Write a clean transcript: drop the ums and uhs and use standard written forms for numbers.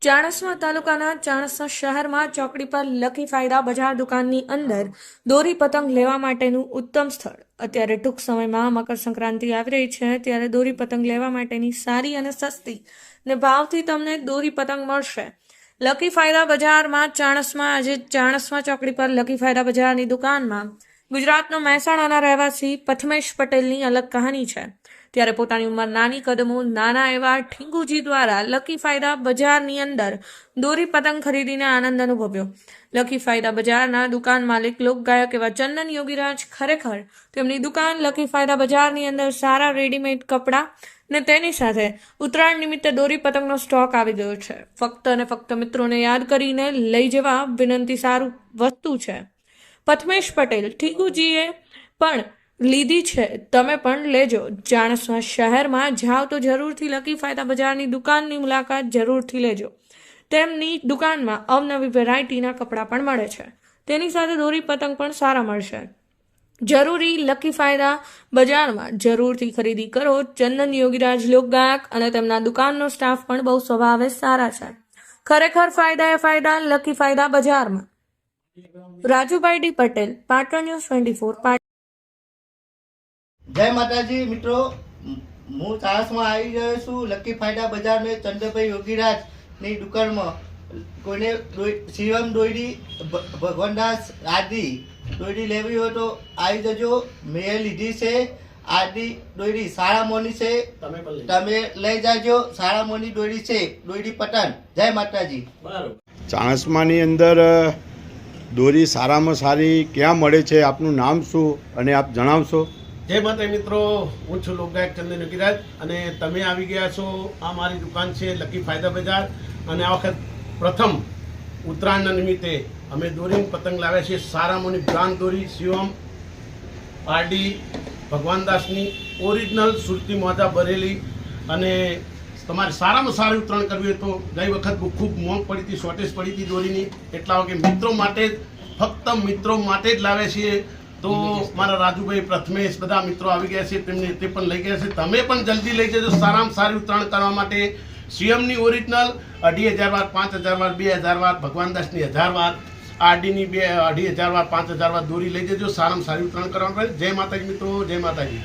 ચાણસ્મા તાલુકાના ચાણસ્મા શહેરમાં ચોકડી પર લકી ફાયદા બજાર દુકાનની અંદર દોરી પતંગ લેવા માટેનું ઉત્તમ સ્થળ। અત્યારે ટૂંક સમયમાં મકર સંક્રાંતિ આવી રહી છે, ત્યારે દોરી પતંગ લેવા માટેની સારી અને સસ્તી ને ભાવથી તમને દોરી પતંગ મળશે। લકી ફાયદા બજારમાં આજે ચાણસ્મા ચોકડી પર લકી ફાયદા બજારની દુકાનમાં ગુજરાતનો મહેસાણાના રહેવાસી પથમેશ પટેલની અલગ કહાની છે। ત્યારે પોતાની ઉંમર નાની કદમો નાના એવા ઠીંગુજી દ્વારા લકી ફાયદા બજારની અંદર દોરી પતંગ ખરીદીને આનંદ અનુભવ્યો। લકી ફાયદા બજારના દુકાન માલિક લોકગાયક એવા ચંદન યોગીરાજ ખરેખર તેમની દુકાન લકી ફાયદા બજારની અંદર સારા રેડીમેડ કપડાં ને તેની સાથે ઉત્તરાયણ નિમિત્તે દોરી પતંગનો સ્ટોક આવી ગયો છે। ફક્ત અને ફક્ત મિત્રોને યાદ કરીને લઈ જવા વિનંતી સારું વસ્તુ છે। પથમેશ પટેલ ઠીંગુજીએ પણ લીધી છે, તમે પણ લેજો। ચાણસ્મા શહેરમાં જાઓ તો જરૂરથી લકી ફાયદા બજારની દુકાનની મુલાકાત જરૂરથી લેજો। તેમની દુકાનમાં અવનવી વેરાયટીના કપડાં પણ મળે છે, તેની સાથે દોરી પતંગ પણ સારા મળશે। જરૂરી લકી ફાયદા બજારમાં જરૂરથી ખરીદી કરો। ચંદન યોગીરાજ લોકગાયક અને તેમના દુકાનનો સ્ટાફ પણ બહુ સ્વભાવે સારા છે। ખરેખર ફાયદા લકી ફાયદા બજારમાં। Rajubhai D Patel, Patan news 24। जय माताजी मित्रों, हूँ चाणस्मा आई गयो छू। लकी फायदा बजार में चंद्रभाई योगीराज ની દુકાનમાં કોઈને શિવમ દોયડી, ભગવાનદાસ આદિ દોયડી લેવી હોય તો આવી જજો। મેં લીધી છે આદિ દોયડી સારા મોની છે, તમે લઈ જાજો। સારા મોની દોયડી છે, દોયડી પતંગ। જય માતાજી। ચાણસ્માની અંદર દોરી સારામાં સારી ક્યાં મળે છે, આપનું નામ શું અને આપ જણાવશો? જય માતા મિત્રો, હું છું લોકગાયક ચંદન યોગીરાજ અને તમે આવી ગયા છો। આ મારી દુકાન છે લકી ફાયદા બજાર અને આ વખત પ્રથમ ઉત્તરાયણના નિમિત્તે અમે દોરી પતંગ લાવ્યા છીએ। સારામોની બ્રાન્ડ દોરી શિવમ આરડી ભગવાનદાસની ઓરિજિનલ સુરતી મોજા ભરેલી। અને તમારે સારામાં સારી ઉત્તરાયણ કરવી હોય તો ગઈ વખત ખૂબ મોંઘ પડી હતી, શોર્ટેજ પડી હતી દોરીની, એટલા વાગે મિત્રો માટે ફક્ત મિત્રો માટે જ લાવ્યા છીએ। તો મારા રાજુભાઈ પ્રથમેશ બધા મિત્રો આવી ગયા છે, તેમને તે પણ લઈ ગયા છે। તમે પણ જલ્દી લઈ જજો સારામાં સારી ઉત્તરાયણ કરવા માટે। સીએમની ઓરિજિનલ 2500 વાર, 5000 વાર, 2000 વાર, ભગવાનદાસની 1000 વાર, આરડીની 2500 વાર, 5000 વાર દોરી લઈ જજો સારામાં સારી ઉત્તરાયણ કરવા માટે। જય માતાજી મિત્રો, જય માતાજી।